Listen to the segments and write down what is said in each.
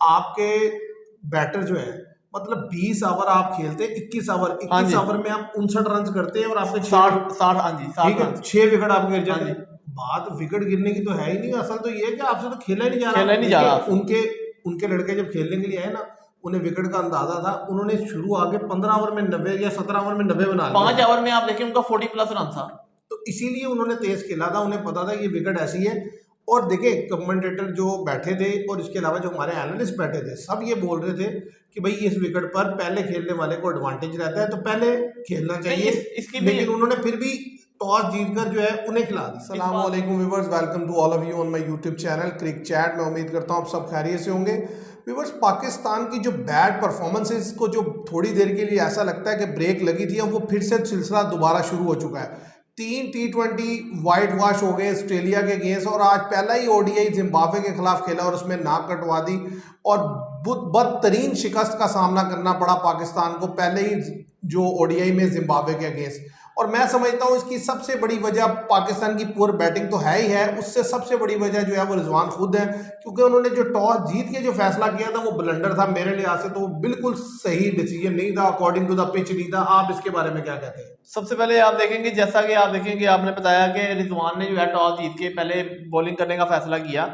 आपके बैटर जो है मतलब 20 ओवर आप खेलते हैं, 21 ओवर हाँ 21 जी, ओवर में आप 59 रन करते हैं और आपके 60 60, हाँ जी, 60 ठीक है रन। 6 विकेट आपके गिर हाँ जाते जी, हैं। बात विकेट गिरने की तो है ही नहीं, असल तो ये है कि आपसे तो खेला ही नहीं जा खेला रहा। ही नहीं जा देखिए रहा आपसे। उनके उनके लड़के जब खेलने के लिए आए ना, उन्हें विकेट का अंदाजा था, उन्होंने शुरू आगे 15 ओवर में 90 या 17 ओवर में 90 बना लिया 5 था। ओवर में आप देखिए उनका 40 प्लस रन था। तो इसीलिए उन्होंने तेज खेला था, उन्हें पता था कि ये विकेट ऐसी है। और देखिए कमेंटेटर जो बैठे थे और इसके अलावा जो हमारे एनालिस्ट बैठे थे, सब ये बोल रहे थे कि भाई इस विकेट पर पहले खेलने वाले को एडवांटेज रहता है तो पहले खेलना नहीं, चाहिए। इसकी भी लेकिन उन्होंने फिर भी टॉस जीतकर जो है उन्हें खिला दी। इस बात अस्सलामुअलैकुम viewers, welcome to all of you on my YouTube channel Cric Chat. मैं उम्मीद करता हूँ आप सब खैरियत से होंगे। व्यूअर्स, पाकिस्तान की जो बैड परफॉर्मेंसेस को जो थोड़ी देर के लिए ऐसा लगता है कि ब्रेक लगी थी, अब वो फिर से सिलसिला दोबारा शुरू हो चुका है। 3 T20 वाइट वॉश हो गए ऑस्ट्रेलिया के अगेंस्ट, और आज पहला ही ओडीआई जिम्बाब्वे के खिलाफ खेला और उसमें नाक कटवा दी और बदतरीन शिकस्त का सामना करना पड़ा पाकिस्तान को पहले ही जो ओडीआई में जिम्बाब्वे के अगेंस्ट। और मैं समझता हूँ इसकी सबसे बड़ी वजह पाकिस्तान की पुअर बैटिंग तो है ही है, उससे सबसे बड़ी वजह जो है वो रिजवान खुद है, क्योंकि उन्होंने जो टॉस जीत के जो फैसला किया था वो ब्लंडर था मेरे लिहाज से, तो वो बिल्कुल सही डिसीजन नहीं था, अकॉर्डिंग टू द पिच नहीं था। आप इसके बारे में क्या कहते हैं? सबसे पहले आप देखेंगे, जैसा कि आप देखेंगे, आपने बताया कि रिजवान ने जो है टॉस जीत के पहले बॉलिंग करने का फैसला किया,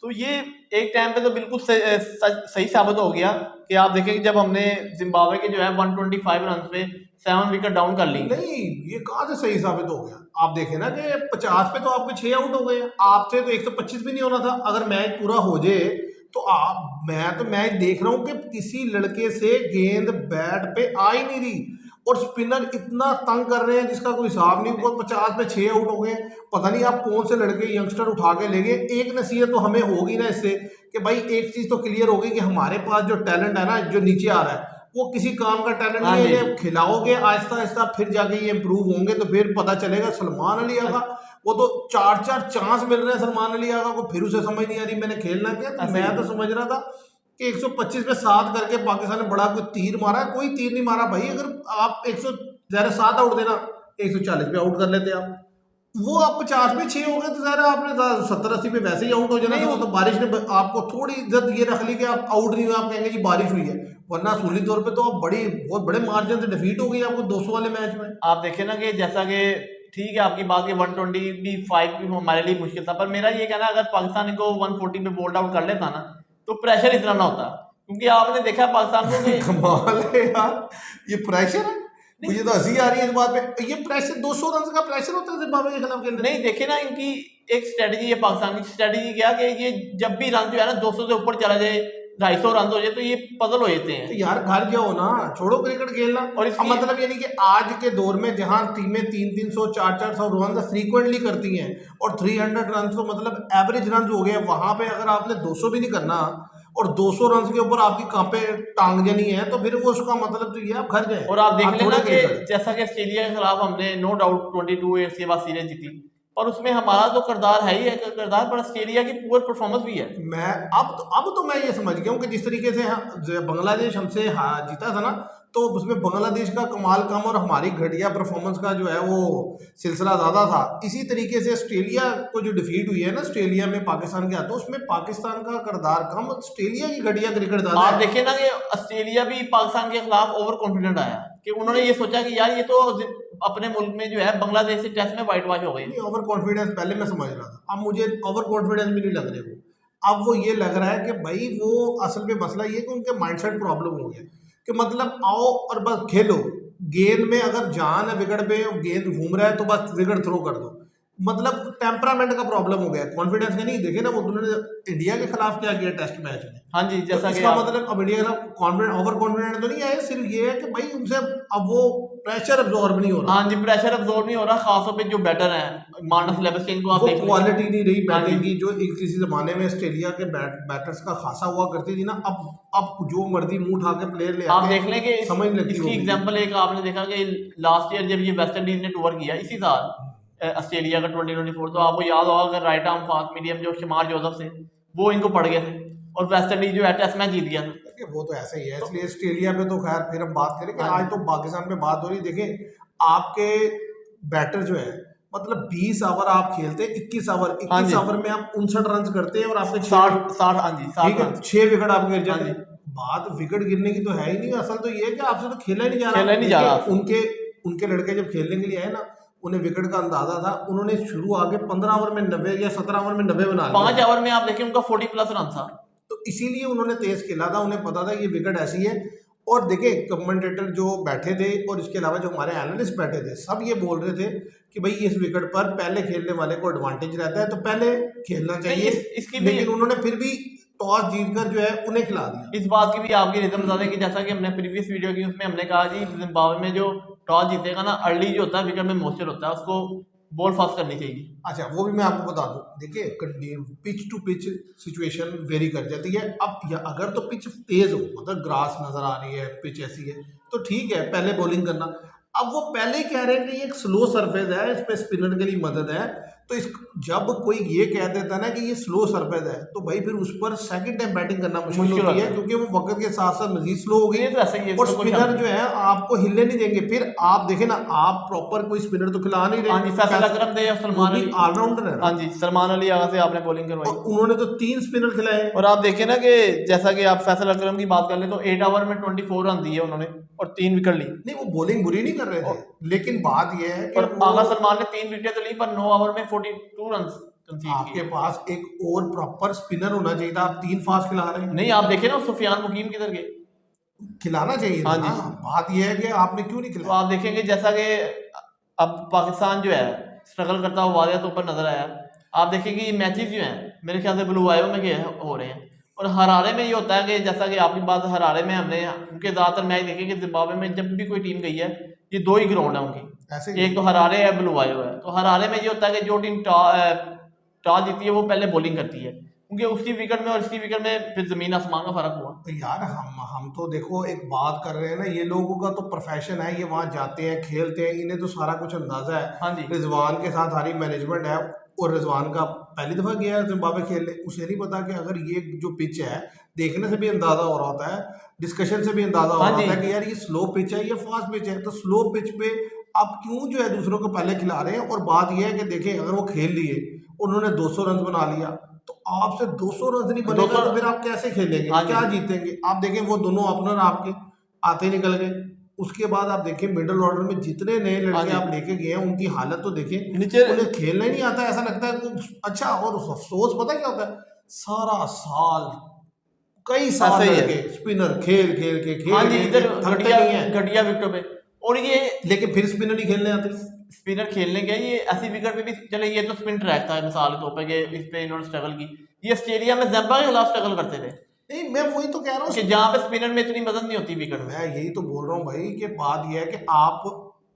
तो ये एक टाइम पे तो बिल्कुल सही साबित हो गया कि आप देखेंगे जब हमने जिम्बाब्वे के जो है 125 रन पे 7 विकेट डाउन कर ली। नहीं, ये कहाँ से सही साबित हो गया? आप देखें ना कि 50 पे तो आपके 6 आउट हो गए, आपसे तो 125 भी नहीं होना था। अगर मैच पूरा हो जाए तो आप, मैं तो मैच देख रहा हूँ कि किसी लड़के से गेंद बैट पे आ ही नहीं रही और स्पिनर इतना तंग कर रहे हैं जिसका कोई हिसाब नहीं। कोई 50 पे 6 आउट हो गए, पता नहीं आप कौन से लड़के यंगस्टर उठा के ले गए। एक नसीहत तो हमें होगी ना इससे कि भाई एक चीज तो क्लियर होगी कि हमारे पास जो टैलेंट है ना, जो नीचे आ रहा है, वो किसी काम का टैलेंट हाँ नहीं है। जी, इन्हें खिलाओगे आहिस्ता आहिस्ता, फिर जाके ये इंप्रूव होंगे तो फिर पता चलेगा। सलमान अली आगा, वो तो 4-4 चांस मिल रहे हैं सलमान अली आगा को, फिर उसे समझ नहीं आ रही मैंने खेलना क्या। तो ऐसे मैं ही तो समझ रहा था कि 125 पे 7 करके पाकिस्तान ने बड़ा कोई तीर मारा है। कोई तीर नहीं मारा भाई। अगर आप 107 आउट देना, 140 पे आउट कर लेते आप। वो आप 50 पे 6 हो गए तो ज़ाहिर है आपने 70-80 पे वैसे ही आउट हो जाना नहीं था। वो तो बारिश ने आपको थोड़ी इज्जत ये रख ली कि आप आउट नहीं हुए, आप कहेंगे जी बारिश हुई है, वरना असूली तौर पे तो आप बहुत बड़े मार्जिन से डिफीट हो गई आपको 200 वाले मैच में। आप देखें ना कि जैसा कि ठीक है आपकी बात कि 125 भी हमारे लिए मुश्किल था, पर मेरा ये कहना है अगर पाकिस्तान को 140 पे बोल्ड आउट कर लेता ना तो प्रेशर इतना ना होता, क्योंकि आपने देखा पाकिस्तान को कि कमाल है यार, ये प्रेशर है। नहीं मुझे तो हंसी आ रही है इस बात पे। ये प्रेशर 200 रन का प्रेशर होता है जिम्बाब्वे के खिलाफ खेलने नहीं, में। देखे ना इनकी एक स्ट्रेटजी है, पाकिस्तान की स्ट्रेटजी क्या कि ये जब भी रन जो है ना 200 से ऊपर चला जाए, 250 रन हो जाए तो ये पजल हो जाते तो हैं। यार घर जाओ ना, छोड़ो क्रिकेट खेलना। और अब इसकी मतलब यानी कि आज के दौर में जहां टीमें 300-300 400-400 रन फ्रीक्वेंटली करती हैं और 300 रन तो मतलब एवरेज रन हो गया, वहां पे अगर आपने 200 भी नहीं करना और 200 रन के ऊपर आपकी कांपे टांग जानी है, तो फिर वो उसका मतलब तो ये आप घर जाए, और आप देख आप लेना छोड़े कि क्रिकेट। जैसा कि ऑस्ट्रेलिया के खिलाफ हमने नो डाउट 22 ईयर्स के बाद सीरीज जीती, पर उसमें हमारा तो किरदार है ही है किरदार, पर ऑस्ट्रेलिया की पूरी परफॉर्मेंस भी है। मैं अब तो मैं ये समझ गया हूँ कि जिस तरीके से बांग्लादेश हमसे जीता था ना, तो उसमें बांग्लादेश का कमाल कम और हमारी घटिया परफॉर्मेंस का जो है वो सिलसिला ज़्यादा था। इसी तरीके से ऑस्ट्रेलिया को जो डिफीट हुई है ना ऑस्ट्रेलिया में पाकिस्तान के हाथों, उसमें पाकिस्तान का किरदार कम, ऑस्ट्रेलिया की घटिया क्रिकेट ज़्यादा आप है। देखिए ना कि ऑस्ट्रेलिया भी पाकिस्तान के खिलाफ ओवर कॉन्फिडेंट आया कि उन्होंने ये सोचा कि यार ये तो अपने मुल्क में जो है बांग्लादेश से टेस्ट में वाइट वॉश हो गई। नहीं, ओवर कॉन्फिडेंस पहले मैं समझ रहा था, अब मुझे ओवर कॉन्फिडेंस भी नहीं लग रहे वो। अब वो ये लग रहा है कि भाई वो असल में मसला ये है कि उनके माइंडसेट प्रॉब्लम हो गया कि मतलब आओ और बस खेलो। गेंद में अगर जान है विकेट पे, गेंद घूम रहा है तो बस विकेट थ्रो कर दो। मतलब टेम्परामेंट का प्रॉब्लम हो गया, कॉन्फिडेंस का नहीं। देखे ना वो उन्होंने इंडिया के खिलाफ क्या किया टेस्ट मैच में। हाँ जी, तो जैसा कि इसका आप मतलब अब इंडिया का कॉन्फिडेंट ओवर कॉन्फिडेंट तो नहीं है, सिर्फ ये है कि भाई उनसे अब वो प्रेशर अब्जॉर्ब नहीं हो रहा। हाँ जी, प्रेशर अब्जॉर्ब नहीं हो रहा, खासतौर पे जो बैटर हैं मार्नस लेबस्टेन को आप वो देख लेंगे। क्वालिटी नहीं रही हाँ जी, बैटिंग की जो एक किसी ज़माने में ऑस्ट्रेलिया के बैटर्स का खासा हुआ करती थी ना। अब जो मर्जी मुंह उठा के प्लेयर ले आप आते देख हैं, लें कि समझ नहीं लगती इसकी वो भी। एग्जांपल एक आपने देखा कि लास्ट ईयर जब ये वेस्ट इंडीज ने टूर किया इसी साल ऑस्ट्रेलिया का 2024, तो आपको याद होगा अगर राइट आर्म फास्ट मीडियम जो शमार जोसफ से वो इनको पड़ गए थे और वेस्ट इंडीज जो है टेस्ट मैच जीत गया था। देखिए वो तो ऐसा ही है, तो इसलिए ऑस्ट्रेलिया पे तो खैर फिर हम बात करें कि हाँ आज जी, तो पाकिस्तान पे बात हो रही। देखें आपके बैटर जो है मतलब 20 ओवर आप खेलते हैं, 21 ओवर, हाँ 21 जी, ओवर में आप 59 रन करते हैं और आपके 60 60, हाँ जी, 60 ठीक है रन। 6 विकेट आप गिर हाँ जाते जी, हैं। बात विकेट गिरने की तो है ही नहीं, असल तो ये है कि आपसे तो खेला ही नहीं जा खेला ही रहा। नहीं जा देखिए रहा। उनके उनके लड़के जब खेलने के लिए आए ना, उन्हें विकेट का अंदाजा था, उन्होंने शुरू आगे 15 ओवर में 90 या 17 ओवर में 90 बना लिया 5 था। ओवर में आप देखिए उनका 40 प्लस रन था। तो इसीलिए उन्होंने तेज खेला था, उन्हें पता था ये विकेट ऐसी है। और देखिए कमेंटेटर जो बैठे थे और इसके अलावा जो हमारे एनालिस्ट बैठे थे, सब ये बोल रहे थे कि भाई इस विकेट पर पहले खेलने वाले को एडवांटेज रहता है तो पहले खेलना नहीं, चाहिए। इसकी भी, लेकिन उन्होंने फिर भी टॉस जीतकर जो है उन्हें खिला दिया। इस बात की भी आपकी रीजन बता दें कि जैसा कि हमने प्रीवियस वीडियो की उसमें हमने कहा जी जिम्बाब्वे में जो टॉस जीतेगा ना, अर्ली जो होता है विकेट में मॉइस्चर होता है, उसको बॉल फास्ट करनी चाहिए। अच्छा वो भी मैं आपको बता दूं, देखिए pitch to pitch situation vary कर जाती है। अब अगर तो पिच तेज हो, मतलब ग्रास नजर आ रही है, पिच ऐसी है, तो ठीक है पहले बॉलिंग करना। अब वो पहले ही कह रहे हैं कि ये एक स्लो सरफेस है, इस पे स्पिनर के लिए मदद है। तो इस जब कोई ये कह देता है ना कि ये स्लो सरफेस है, तो भाई फिर उस पर सेकंड टाइम बैटिंग करना मुश्किल मुश्किल होती होता है, है। क्योंकि वो वक्त के साथ साथ मजीद स्लो हो गई। ये तो ऐसा ही है, और इसमें कोई शक स्पिनर नहीं। जो है आपको हिलने नहीं देंगे। फिर आप देखें ना, आप प्रॉपर कोई स्पिनर तो खिला नहीं हाँ जी, फैसल रहे, अकरम थे या वो सलमान भी अली। ऑलराउंडर है हाँ ना। जी, सलमान अली आगा से आपने बॉलिंग करवाई। और उन्होंने तो 3 स्पिनर खिलाए हैं। और आप देखिए ना कि जैसा कि आप फैसल अकरम की बात कर ले तो 8 ओवर में 24 रन दिए उन्होंने और 3 विकेट ली। नहीं वो बॉलिंग बुरी नहीं कर रहे थे, और, लेकिन बात यह है कि और वो आगा सलमान ने 3 विकेट तो ली पर 9 ओवर में 42 रन कंसीड आपके किए। पास एक और प्रॉपर स्पिनर होना चाहिए था, आप 3 फास्ट खिला रहे हैं। नहीं, आप देखिए ना सुफियान मुकीम किधर गए। खिलाना चाहिए हाँ था ना। जी, बात यह है कि आपने क्यों नहीं तो खिलाया। आप देखेंगे जैसा कि अब पाकिस्तान जो है स्ट्रगल करता हुआ वादिया तो ऊपर नजर आया। आप देखेंगे ये मैचेस जो हैं मेरे ख्याल से ब्लू वायो में हो रहे हैं। और हरारे में ये होता है कि जैसा कि आपकी बात, हरारे में हमने उनके ज़्यादातर मैच देखे कि जिम्बाब्वे में जब भी कोई टीम गई है, ये 2 ही ग्राउंड है ऐसे उनकी, ही एक तो हरारे है, ब्लू वायो है। तो हरारे में ये होता है कि जो टीम टॉस जीती है वो पहले बॉलिंग करती है, क्योंकि उसकी विकेट में और इसकी विकेट में फिर जमीन आसमान का फर्क हुआ। तो यार हम तो देखो एक बात कर रहे हैं ना, ये लोगों का तो प्रोफेशन है, ये वहाँ जाते हैं खेलते हैं, इन्हें तो सारा कुछ अंदाजा है। हाँ जी, रिजवान के साथ सारी मैनेजमेंट है। और रिजवान का पहली दफा गया है जिम्बाब्वे खेलने, उसे नहीं पता कि अगर ये जो पिच है, देखने से भी अंदाजा हो रहा होता है, डिस्कशन से भी अंदाजा हो हाँ रहा जी, होता है कि यार ये स्लो पिच है, ये फास्ट पिच है। तो स्लो पिच पे आप क्यों जो है दूसरों को पहले खिला रहे हैं। और बात यह है कि देखें अगर वो खेल लिए, उन्होंने 200 रन बना लिया, तो आपसे 200 रन नहीं बनेगा 200। तो फिर आप कैसे खेलेंगे, हाँ जी, क्या जीतेंगे। आप देखें वो दोनों ओपनर आपके आते निकल गए। उसके बाद आप देखें मिडिल ऑर्डर में जितने नए हाँ लड़के जी, आप लेके गए हैं, उनकी हालत तो देखें, नीचे। उन्हें खेलना ही नहीं आता, ऐसा लगता है अच्छा। और अफसोस पता क्या होता है, सारा साल कई ऐसा साल ही है। लड़के स्पिनर खेल खेल के हाँ खेल जी, खेल के इधर थकते घटिया नहीं है, घटिया विकेटों पे। और ये लेकिन फिर स्पिनर ही खेलने आते। स्पिनर खेलने गए, ये ऐसी विकेट पे भी चले, ये तो स्पिन ट्रैक था मिसाल के तौर पे कि इस पे इन्होंने स्ट्रगल की। ये ऑस्ट्रेलिया में जम्बा के खिलाफ स्ट्रगल करते थे नहीं मैं वही तो कह रहा कि हूँ, जहाँ पे स्पिनर में इतनी मदद नहीं होती विकेट में। मैं यही तो बोल रहा हूँ भाई कि बात यह है कि आप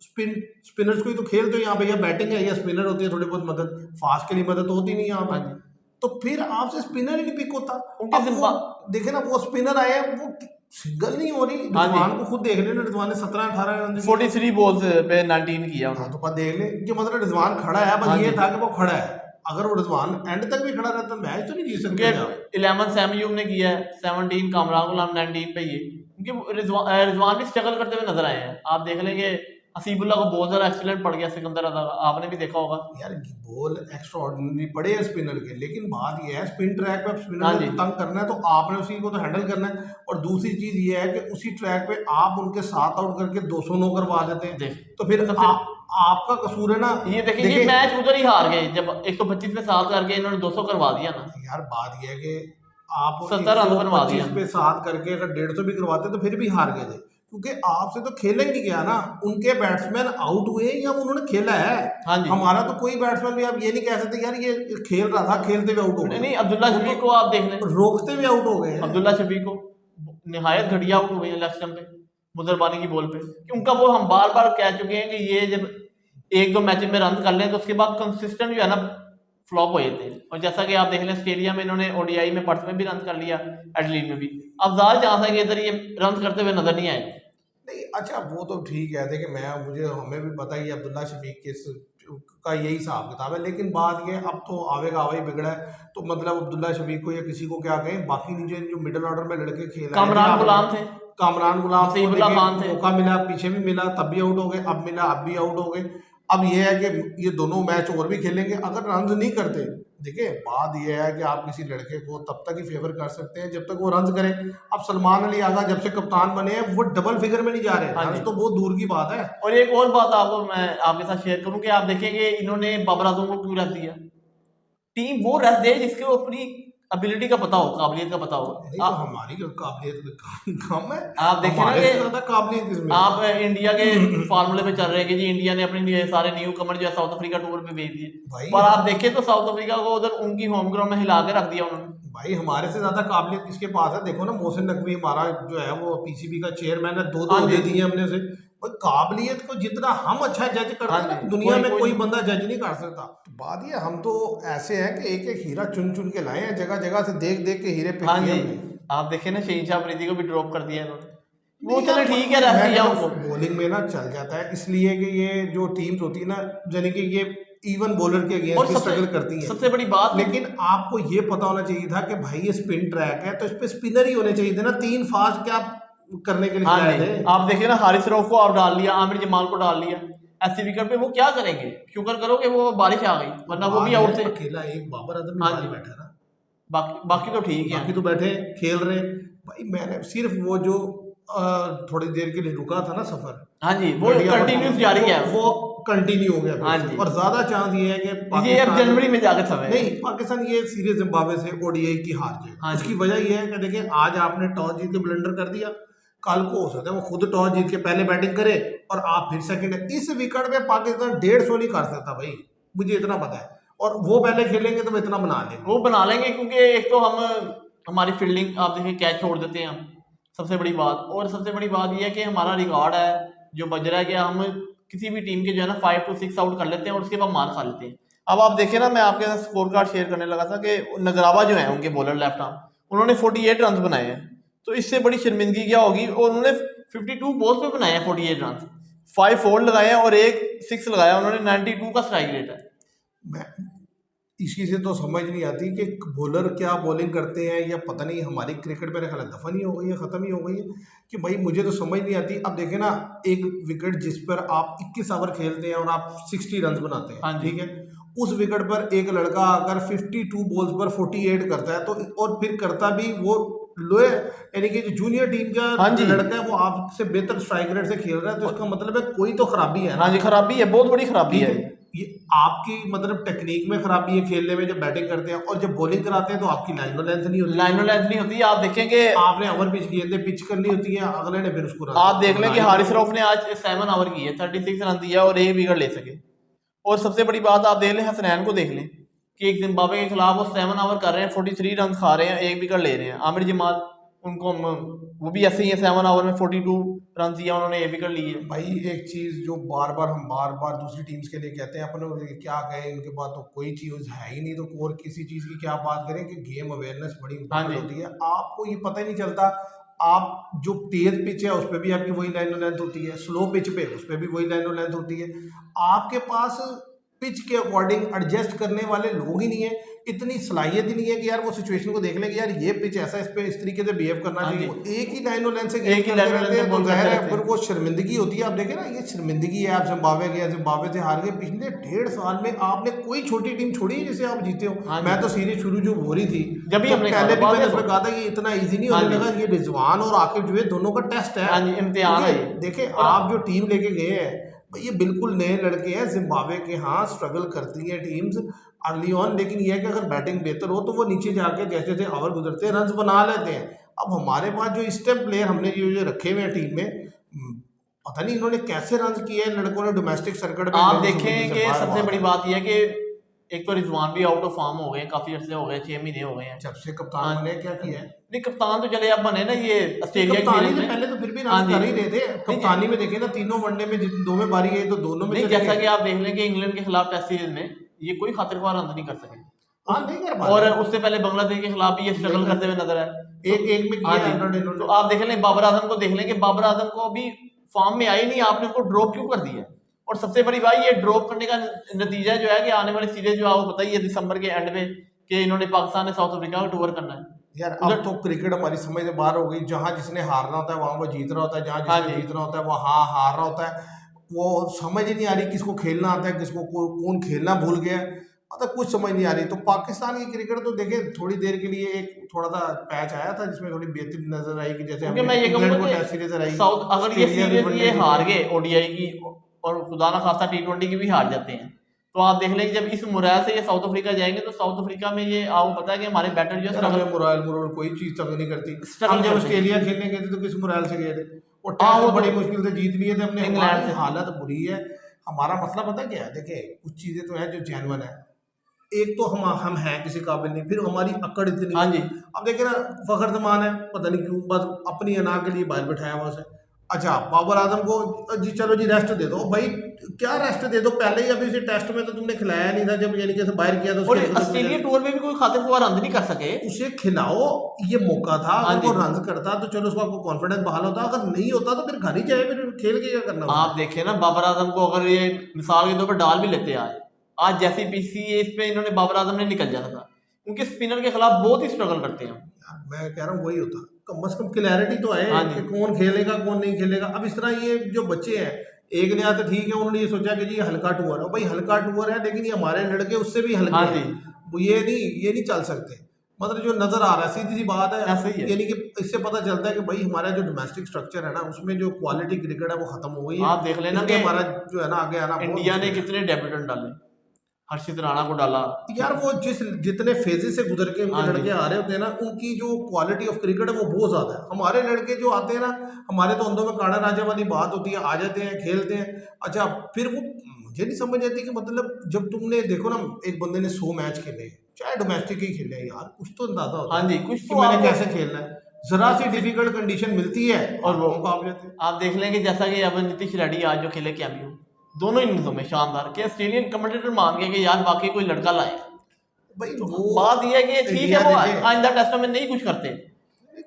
स्पिनर्स को ही तो खेलते हो यहाँ पे, या बैटिंग है या स्पिनर होती है थोड़ी बहुत मदद, फास्ट के लिए मदद तो होती नहीं है यहाँ हाँ पे। जी, तो फिर आपसे स्पिनर ही नहीं पिक होता। उनके अब वो जिम्बा। देखे ना, वो स्पिनर आए हैं, वो सिंगल नहीं हो रही। हाँ जी, रिजवान को खुद देख लेना, रिजवान ने 17-18 रन दिए। 43 बॉल्स पे 19 किया हाँ उन्होंने। तो पर देख ले कि मतलब रिजवान खड़ा है, हाँ बस ये जी, था कि वो खड़ा है। अगर वो रिजवान एंड तक भी खड़ा रहता मैच तो नहीं जीत सकते थे आप। क्योंकि 11 सैमयूम ने किया है, 17 कामरान गुलाम 19 पे, ये क्योंकि रिजवान भी स्ट्रगल करते हुए नजर आए हैं। आप देख लेंगे हसीबुल्ला को बहुत ज्यादा एक्सीडेंट पड़ गया सिकंदर अदा का, आपने भी देखा होगा। यार बॉल एक्स्ट्रा ऑर्डिनरी पड़े हैं स्पिनर के, लेकिन बात यह है स्पिन ट्रैक पे स्पिनर हाँ ने जी, तो तंग करना है, तो आपने उसी को तो हैंडल करना है। और दूसरी चीज ये है कि उसी ट्रैक पे आप उनके साथ आउट करके 209 करवा देते हैं, देख तो फिर तो फिर आपका कसूर है ना। ये देखें, ये देखिए मैच उधर ही हार गए जब 125 पे 7 करके इन्होंने 200 करवा दिया ना। यार बात यह है कि आप 70 रन बनवा दिया 125 पे 7 करके अगर 150 भी करवाते तो फिर भी हार गए थे, क्योंकि आपसे तो खेला ही नहीं गया ना। उनके बैट्समैन आउट हुए या उन्होंने खेला है। हाँ जी, हमारा तो कोई बैट्समैन भी आप ये नहीं कह सकते यार ये खेल रहा था, खेलते हुए आउट हो नहीं गया। नहीं, अब्दुल्ला वो शफीक तो को आप देख लें, रोकते हुए आउट हो गए हैं। अब्दुल्ला शफीक को निहायत घटिया आउट हो गई इलेक्शन पे मुजरबानी की बॉल पे, कि उनका वो हम बार बार कह चुके हैं कि ये जब 1-2 मैच में रन कर लें तो उसके बाद कंसिस्टेंट जो है ना फ्लॉप हो जाते हैं। और जैसा कि आप देख लें ऑस्ट्रेलिया में इन्होंने ओडीआई में पर्थ में भी रन कर लिया, एडलीड में भी। अब ज्यादा चांस है कि इधर ये रन करते हुए नजर नहीं आए। नहीं अच्छा वो तो ठीक है, देखिए हमें भी पता ही है अब्दुल्ला शफीक का यही हिसाब किताब है। लेकिन बात ये अब तो आवेगा आवा ही बिगड़ा है, तो मतलब अब्दुल्ला शफीक को या किसी को क्या कहें, बाकी नीचे जो मिडिल ऑर्डर में लड़के खेल रहे हैं, कामरान गुलाम थे, कामरान गुलाम को नसीबुल्लाह खान देखिए थे। मौका मिला, पीछे भी मिला तब भी आउट हो गए, अब मिला अब भी आउट हो गए। अब ये है कि ये दोनों मैच और भी खेलेंगे, अगर रन नहीं करते, देखिए बात ये है कि आप किसी लड़के को तब तक ही फेवर कर सकते हैं जब तक वो रन करे। अब सलमान अली आगा जब से कप्तान बने हैं वो डबल फिगर में नहीं जा रहे, हाँ रन जी। तो बहुत दूर की बात है। और एक और बात आपको मैं आपके साथ शेयर करूं कि आप देखेंगे इन्होंने बाबर आजम को क्यों रख दिया। टीम वो रख दे जिसको अपनी एबिलिटी का पता हो, काबिलियत का पता हो। नहीं तो हमारी काबिलियत कम है, आप देखें ना हमारे कि से ज्यादा काबिलियत किसमें है? आप इंडिया के फार्मूले पे चल रहे हैं कि जी इंडिया ने अपने सारे न्यू कमर जो है साउथ अफ्रीका टूर पे भेज दिए, भाई पर आप देखें तो साउथ अफ्रीका को उधर उनकी होम ग्राउंड में हिला के रख दिया उन्होंने। भाई हमारे से ज्यादा काबिलियत किसके पास है? देखो ना मोहसिन नकवी हमारा जो है वो पीसीबी का चेयरमैन है, दो हाँ दे जी। दिए हमने से। भाई काबिलियत को जितना हम अच्छा जज करते हाँ हैं ना जी, दुनिया में कोई नहीं। बंदा जज नहीं कर सकता। तो बात ये हम तो ऐसे हैं कि एक एक हीरा चुन चुन के लाए हैं, जगह जगह से देख देख के हीरे पिक हाँ किए जी, हमने। आप देखें ना शहीन शाह अफरीदी को भी ड्रॉप कर दिया इन्होंने। वो नहीं चले यार, ठीक है, रेस्ट दिया उनको। बॉलिंग में ना चल जाता है, इसलिए कि ये जो टीम्स होती है ना, यानी कि ये इवन बॉलर के और अगेंस्ट स्ट्रगल करती है। सबसे बड़ी बात, लेकिन आपको ये पता होना चाहिए था कि भाई ये स्पिन ट्रैक है तो इस पे स्पिनर ही होने चाहिए थे ना, तीन फास्ट क्या करने के लिए हाँ खिलाए जी, थे? आप देखिए ना हारिस रऊफ को आप डाल लिया, आमिर जमाल को डाल लिया, ऐसी विकेट पे वो क्या करेंगे? शुक्र करो कि वो बारिश आ गई, वरना वो भी आउट थे। अकेला एक बाबर आजम ही हाँ बाहर जी, बैठा ना, बाकी बाकी तो ठीक है। बाकी तो बैठे खेल रहे। भाई मैंने सिर्फ वो जो थोड़ी देर के लिए रुका था ना सफर, हाँ जी, वो घटिया कंटिन्यूस performance, जारी है। वो कंटिन्यू हो गया फिर हाँ से। जी, और ज्यादा चांस ये है कि ये अब पाकिस्तान जनवरी में जाकर समय नहीं, पाकिस्तान ये सीरीज जिम्बाब्वे से ओडीआई की हार हाँ जाए। जी, उसकी वजह ये है कि देखिए आज आपने टॉस जीत के ब्लंडर कर दिया, कल को हो सकता है वो खुद टॉस जीत के पहले बैटिंग करे और आप फिर सेकंड। इस विकेट में पाकिस्तान 150 नहीं कर सकता भाई, मुझे इतना पता है। और वो पहले खेलेंगे तो वो इतना बना लेंगे। वो बना लेंगे क्योंकि एक तो हमारी फील्डिंग आप देखिए कैच छोड़ देते हैं हम, सबसे बड़ी बात। और सबसे बड़ी बात ये है कि हमारा रिकॉर्ड है जो बज रहा है कि हम किसी भी टीम के जो है ना 5 to 6 आउट कर लेते हैं और उसके बाद मार खा लेते हैं। अब आप देखिए ना, मैं आपके साथ स्कोर कार्ड शेयर करने लगा था कि नगरावा जो है उनके बॉलर लेफ्ट आर्म, उन्होंने 48 रन बनाए हैं। तो इससे बड़ी शर्मिंदगी क्या होगी? और उन्होंने 52 बॉल्स पे बनाए हैं 48 रन, 5 फोर लगाए हैं और एक 6 लगाया उन्होंने। 92 का स्ट्राइक रेट है। मैं इसी से तो समझ नहीं आती कि बॉलर क्या बॉलिंग करते हैं, या पता नहीं हमारी क्रिकेट मेरे ख्याल दफन ही हो गई है, ख़त्म ही हो गई है कि भाई मुझे तो समझ नहीं आती। अब देखें ना, एक विकेट जिस पर आप 21 ओवर खेलते हैं और आप 60 रन बनाते हाँ हैं, जी, ठीक है, उस विकेट पर एक लड़का अगर 52 बॉल्स पर 48 करता है तो, और फिर करता भी वो लोए, यानी कि जो जूनियर टीम का हाँ जी, लड़का है वो आपसे बेहतर स्ट्राइक रेट से खेल रहा है, तो इसका मतलब है कोई तो खराबी है ना। हाँ जी, खराबी है, बहुत बड़ी खराबी ठीक है। है, ये आपकी मतलब टेक्निक में खराबी है खेलने में जब बैटिंग करते हैं, और जब बॉलिंग कराते हैं तो आपकी लाइनो लेंथ नहीं होती, लाइनो लेंथ नहीं होती। आप देखेंगे, आपने ओवर पिच किए थे, पिच करनी होती है, अगले ने फिर उसको आप देख लें कि हारिस रऊफ ने आज 7 ओवर की है, 36 रन दिया और एक विकेट ले सके। और सबसे बड़ी बात आप देख लें, हसनैन को देख लें कि एक जिम्बाब्वे के खिलाफ वो 7 ओवर कर रहे हैं, 43 रन खा रहे हैं, एक विकेट ले रहे हैं। आमिर जमाल उनको वो भी ऐसे ही है, 7 ओवर में 42 रन दिया उन्होंने, एक विकेट ली है। भाई एक चीज जो बार बार हम बार बार दूसरी टीम्स के लिए कहते हैं, अपन क्या कहें इनके पास तो कोई चीज है ही नहीं, तो और किसी चीज की क्या बात करें कि गेम अवेयरनेस बड़ी हाँ इंपॉर्टेंट जी, होती है। आपको ये पता ही नहीं चलता, आप जो तेज पिच है उस पर भी आपकी वही लाइनो लेंथ होती है, स्लो पिच पे उस पर भी वही लाइनो लेंथ होती है। आपके पास पिच के अकॉर्डिंग एडजस्ट करने वाले लोग ही नहीं है, इतनी सलाहियत ही नहीं है कि यार वो सिचुएशन को देख लें कि यार ये पिच ऐसा, इस पे इस तरीके से बिहेव करना हाँ चाहिए। जी, वो एक ही लाइनो लेंथ से एक गेम ही करते लाइनो रहते लेंथ हैं, पे तो बॉल जाहिर करते है रहते फिर हैं। वो शर्मिंदगी होती है। आप देखें ना, ये शर्मिंदगी है, आप जिम्बाब्वे गया, जिम्बाब्वे से हार गए, पिछले 1.5 साल में आपने कोई छोटी टीम छोड़ी है जिसे आप जीते हो। हाँ मैं जी, तो सीरीज शुरू जो हो रही थी जब भी तो हमने पहले भी कहा मैंने था उसमें कहा था कि इतना ईजी नहीं हाँ होने जी, लगा, ये रिजवान और आकिब जो है दोनों का टेस्ट है। हाँ जी, इम्तिहान है क्योंकि ये। देखें और आप जो टीम लेके गए हैं भाई, ये बिल्कुल नए लड़के हैं जिम्बाब्वे के। हाँ स्ट्रगल करती हैं टीम्स अर्ली ऑन, लेकिन यह है कि अगर बैटिंग बेहतर हो तो वो नीचे जाके जैसे जैसे ओवर गुजरते हैं रन बना लेते हैं। अब हमारे पास जो स्टेप प्लेयर हमने जो रखे हुए हैं टीम में, पता नहीं इन्होंने कैसे रन किए हैं लड़कों ने डोमेस्टिक सर्किट पे। आप मेरी तो समझ देखें से कि बाहर सबसे बात बड़ी है। बात यह है कि एक तो रिजवान भी आउट ऑफ फॉर्म हो गए, काफी अर्से हो गए, 6 महीने हो गए हैं। जब से कप्तान हाँ, बने क्या किया है? नहीं कप्तान तो चले अब बने ना, ये नहीं, ऑस्ट्रेलिया की कप्तानी सीरीज से में। पहले तो फिर भी हाँ रन जी, कर ही रहे थे। नहीं कप्तानी में देखे ना, तीनों वनडे में दो में बारी आई तो दोनों में नहीं, चले जैसा गए। कि आप देख लें कि इंग्लैंड के खिलाफ टेस्ट सीरीज में ये कोई खातिर ख्वाह रन नहीं कर सके। हाँ नहीं कर पा और रहे, उससे पहले बांग्लादेश के खिलाफ भी ये नहीं स्ट्रगल करते करते। हुए नजर आए। एक एक में हाँ किया जी, 100 तो इन्होंने। आप देख लें बाबर आजम को, देख लें कि बाबर आजम को अभी फॉर्म में आई नहीं, आपने उनको ड्रॉप क्यों कर दिया? और सबसे बड़ी बात, ये ड्रॉप करने का नतीजा जो है कि आने वाली सीरीज जो आपको पता ही है दिसंबर के एंड में कि इन्होंने पाकिस्तान ने साउथ अफ्रीका का टूर करना है। यार अब तो क्रिकेट हमारी समझ से बाहर हो गई, जहां जिसने हारना होता है वहां वो जीत रहा होता है, जहां हाँ जिसने जी, जीतना होता है वहां हार रहा होता है। वो समझ ही नहीं आ रही किसको खेलना आता है, किसको कौन खेलना भूल गया है, मतलब कुछ समझ नहीं आ रही। तो पाकिस्तान की क्रिकेट तो देखे थोड़ी देर के लिए एक थोड़ा सा पैच आया था जिसमें थोड़ी बेहतरीन नजर आई कि जैसे क्योंकि हमने मैं ये इंग्लैंड कहूंगा को कि टेस्ट सीरीज हराई, साउथ अगर ये ऑस्ट्रेलिया भी सीरीज वनडे ये जीती। हार गए ओडीआई की और खुदा ना खास्ता टी20 की भी हार जाते हैं, तो आप देख लें कि जब इस मुराल से ये साउथ अफ्रीका जाएंगे तो साउथ अफ्रीका में ये आपको पता है कि हमारे बैटर जो यार हमें मुराल मुराल कोई चीज तंग नहीं करती। हम स्ट्रगल जब करते हैं। ऑस्ट्रेलिया खेलने गए थे तो किस मुराल से गए थे, वो हाँ टेस्ट वो तो बड़ी मुश्किल से जीत लिए थे हमने। इंग्लैंड हमारी से। हालत बुरी है। हमारा मसला पता क्या है, देखे कुछ चीजें तो हैं जो जेन्युइन है। एक तो हम हैं किसी काबिल नहीं, फिर हमारी अकड़ इतनी हाँ है। जी। अब देखे ना, फखर जमान है, पता नहीं क्यों बस अपनी अना के लिए बाहर बैठाया हुआ उसे। अच्छा बाबर आजम को जी चलो जी रेस्ट दे दो भाई, क्या रेस्ट दे दो, पहले ही अभी इसे टेस्ट में तो तुमने खिलाया नहीं था, जब यानी कि बाहर किया था और उसके खत्म हो ऑस्ट्रेलिया जाए। टूर में भी कोई खातिर खुआ रन नहीं कर सके। उसे खिलाओ, ये मौका था, हाँ अगर जी। वो रन करता तो चलो उसका आपको कॉन्फिडेंस बहाल होता, अगर नहीं होता तो फिर घर ही जाए, फिर खेल के क्या करना आप उसने। देखें ना बाबर आजम को अगर ये मिसाल के तौर पर डाल भी लेते आज जैसी पीसी है इस पे इन्होंने बाबर आजम ने निकल जाना था, क्योंकि स्पिनर के खिलाफ बहुत ही स्ट्रगल करते हैं। यार मैं कह रहा हूँ वही होता, कम से कम क्लैरिटी तो आए हाँ कि जी। कौन खेलेगा कौन नहीं खेलेगा। अब इस तरह ये जो बच्चे हैं, एक ने तो ठीक है उन्होंने ये सोचा कि जी ये हल्का टूर है, भाई हल्का टूर है लेकिन ये हमारे लड़के उससे भी हल्के हाँ हैं। जी। वो ये नहीं चल सकते। मतलब जो नजर आ रहा है सीधी सी बात है, ऐसा ही है। यानी कि इससे पता चलता है कि भाई हमारा जो डोमेस्टिक स्ट्रक्चर है ना, उसमें जो क्वालिटी क्रिकेट है वो खत्म हो गई है। आप देख लेना इसलिए कि हमारा जो है ना आगे आना बहुत इंडिया ने मुश्किल है। कितने डेब्यूटेंट डाले, हर्षित राणा को डाला। यार वो जितने फेजेस से गुजर के उनके हाँ जी। लड़के आ रहे होते हैं ना, उनकी जो क्वालिटी ऑफ क्रिकेट है वो बहुत ज्यादा है। हमारे लड़के जो आते हैं ना, हमारे तो अंदर में काड़ा राजा वाली बात होती है, आ जाते हैं खेलते हैं। अच्छा फिर वो मुझे नहीं समझ आती कि मतलब जब तुमने देखो ना, एक बंदे ने 100 मैच खेले, चाहे डोमेस्टिक ही खेले, यार कुछ तो अंदाजा हाँ होता जी है कुछ कि तो मैंने आपको। कैसे खेलना है। जरा सी डिफिकल्ट कंडीशन मिलती है और वो हाथों कांप जाते हैं। आप देख लेंगे जैसा कि अब नीतीश रेड्डी आज जो खेले कैमियो दोनों इनिंग्सों में शानदार, के ऑस्ट्रेलियन कमेंटेटर मान गए कि यार वाकई कोई लड़का लाए। भाई तो वो बात यह है कि ठीक है इंडिया वो देखे आइंदा टेस्टों में नहीं कुछ करते।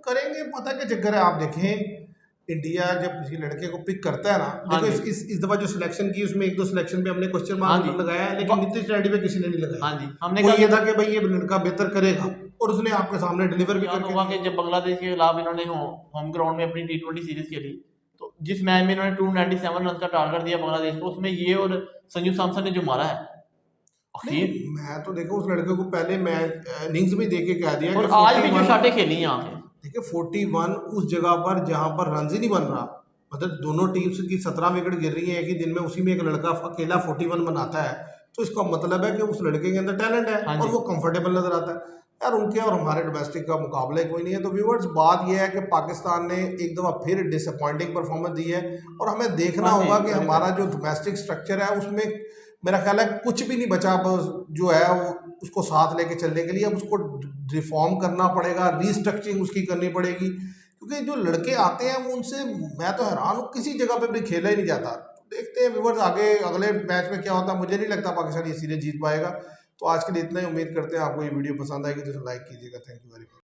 करेंगे, पता क्या चक्कर है, आप देखें इंडिया जब किसी लड़के को पिक करता है ना, हाँ देखो जी। इस दफा जो सिलेक्शन की उसमें एक दो सिलेक्शन पे हमने क्वेश्चन हाँ मार्क जी। लगाया है, लेकिन नीतीश रेड्डी पे किसी ने नहीं लगाया। हाँ जी हमने वो कहा ये कि था कि भाई ये लड़का बेहतर करेगा, और उसने आपके सामने डिलीवर भी याद करके होगा कि दिया। जब बांग्लादेश के खिलाफ इन्होंने होम ग्राउंड में अपनी टी20 सीरीज खेली, तो जिस मैच में इन्होंने 297 रन का टारगेट दिया बांग्लादेश को, उसमें ये और संजू सैमसन ने जो मारा है नहीं, अखीर। मैं तो देखो उस लड़के को पहले मैच इनिंग्स में देके कह दिया और कि आज भी जो 41, शाटें खेली हैं यहाँ पे। देखिए 41 उस जगह पर जहां पर रन ही नहीं बन रहा, मतलब दोनों टीम्स की 17 विकेट गिर रही है एक ही दिन में, उसी में एक लड़का अकेला 41 बनाता है, तो इसका मतलब है कि उस लड़के के अंदर टैलेंट है हाँ और जी। वो कंफर्टेबल नजर आता है। यार उनके और हमारे डोमेस्टिक का मुकाबला ही कोई नहीं है। तो व्यूवर्स बात यह है कि पाकिस्तान ने एक दफ़ा फिर डिसअपॉइंटिंग परफॉर्मेंस दी है, और हमें देखना हाँ जी होगा कि वेरी हमारा जो डोमेस्टिक स्ट्रक्चर है उसमें मेरा ख्याल है कुछ भी नहीं बचा, बस जो है वो उसको साथ लेके चलने के लिए अब उसको रिफॉर्म करना पड़ेगा, रीस्ट्रक्चरिंग उसकी करनी पड़ेगी, क्योंकि जो लड़के आते हैं वो उनसे मैं तो हैरान हूँ, किसी जगह पे भी खेला ही नहीं जाता। देखते हैं व्यूवर्स आगे अगले मैच में क्या होता है, मुझे नहीं लगता पाकिस्तान ये सीरीज जीत पाएगा। तो आज के लिए इतना ही, उम्मीद करते हैं आपको ये वीडियो पसंद आएगी तो लाइक कीजिएगा। Thank you very much.